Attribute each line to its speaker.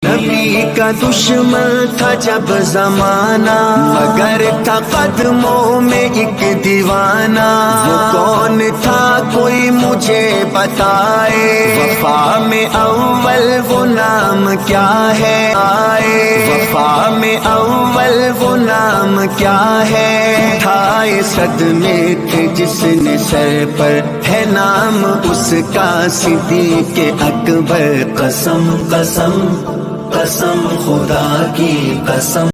Speaker 1: नबी का दुश्मन था जब जमाना, मगर था कदमों में एक दीवाना। वो कौन था कोई मुझे बताए, वफा में अव्वल वो नाम क्या है आए। वफा में अव्वल वो नाम क्या है, उठाए सदमे थे जिसने सर पर, है नाम उसका सिद्दीक़ अकबर। कसम कसम कसम खुदा की कसम।